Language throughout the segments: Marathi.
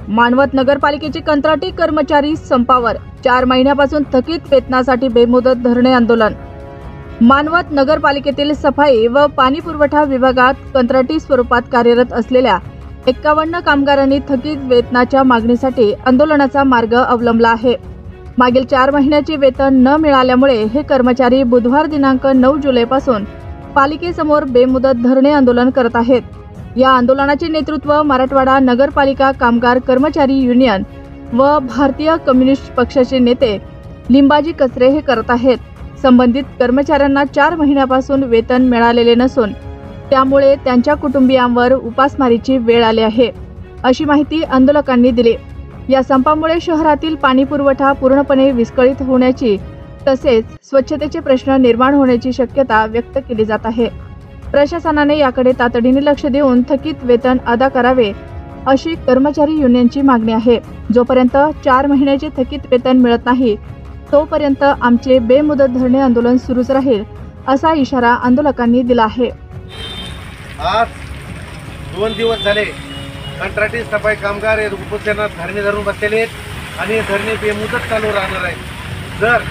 मानवत नगरपालिकेचे कंत्राटी कर्मचारी संपावर 4 महिन्यापासून थकीत वेतनासाठी बेमुदत धरणे आंदोलन। मानवत नगरपालिकेतील सफाई व पाणी पुरवठा विभागात कंत्राटी स्वरूपात कार्यरत असलेल्या 51 कामगारांनी थकीत वेतनाच्या मागणीसाठी आंदोलनाचा मार्ग अवलंबला आहे। मागील 4 महिन्याचे वेतन न मिळाल्यामुळे हे कर्मचारी बुधवार दिनांक 9 जुलैपासून पालिकेसमोर बेमुदत धरणे आंदोलन करत आहेत। या आंदोलनाचे नेतृत्व मराठवाडा नगरपालिका कामगार कर्मचारी युनियन व भारतीय कम्युनिस्ट पक्षाचे नेते लिंबाजी कचरे हे करत आहेत। संबंधित कर्मचाऱ्यांना 4 महिन्यापासून वेतन मिळालेले नसून त्यामुळे त्यांच्या कुटुंबियांवर उपासमारीची वेळ आली आहे, अशी माहिती आंदोलकांनी दिली। या संपामुळे शहरातील पाणी पुरवठा पूर्णपणे विस्कळीत होण्याची तसेच स्वच्छतेचे प्रश्न निर्माण होण्याची शक्यता व्यक्त केली जात आहे। प्रशासनाने याकडे तातडीने लक्ष देऊन थकीत वेतन अदा करावे, अशी कर्मचारी युनियनची मागणी आहे। जोपर्यंत 4 महिन्याचे थकीत वेतन मिळत नाही तोपर्यंत आमचे बेमुदत धरणे आंदोलन सुरूच राहील, असा इशारा आंदोलकांनी दिला आहे। आज 2 दिवस झाले कंत्राटी सफाई कामगार उपोषणात धरणे धरून बसलेले आहेत आणि धरणे बेमुदत चालू राहणार आहेत। जर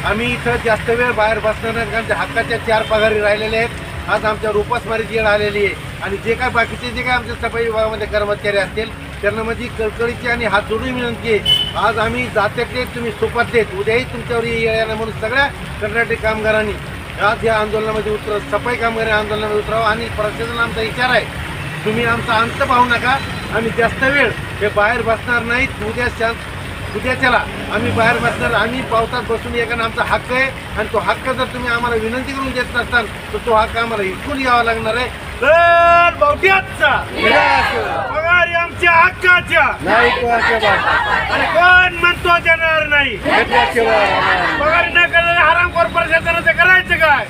आम्ही इथं जास्त वेळ बाहेर बसणार नाही, आमच्या हक्काच्या 4 पगारी राहिलेले आहेत। आज आमच्यावर उपासमारीची वेळ आलेली आहे आणि जे काय बाकीचे जे काय आमच्या सफाई विभागामध्ये कर्मचारी असतील त्यांना माझी कळकळीची आणि हात जोडून विनंती आहे, आज आम्ही जात्यातले तुम्ही सोपातलेत, उद्याही तुमच्यावर येणार म्हणून सगळ्या कंत्राटी कामगारांनी आज या आंदोलनामध्ये सफाई कामगार आंदोलनामध्ये उतरावं आणि प्रशासनाला आमचा विचार आहे, तुम्ही आमचा अंत पाहू नका। आम्ही जास्त वेळ हे बाहेर बसणार नाहीत। उद्याच्याला आम्ही बाहेर बसणार, आम्ही पावसात बसून एकानं आमचा हक्क आहे आणि तो हक्क जर तुम्ही आम्हाला विनंती करून देत नसताल तर तो हक्क आम्हाला इथून यावा लागणार आहे। तर बहुत्याचा पगार आमच्या हक्काच्या आणि कोण म्हणतो देणार नाही। पगार न करणारे हरामखोर प्रशासनाचं करायचं काय?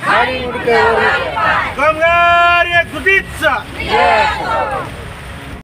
कामगार एक सुटीचा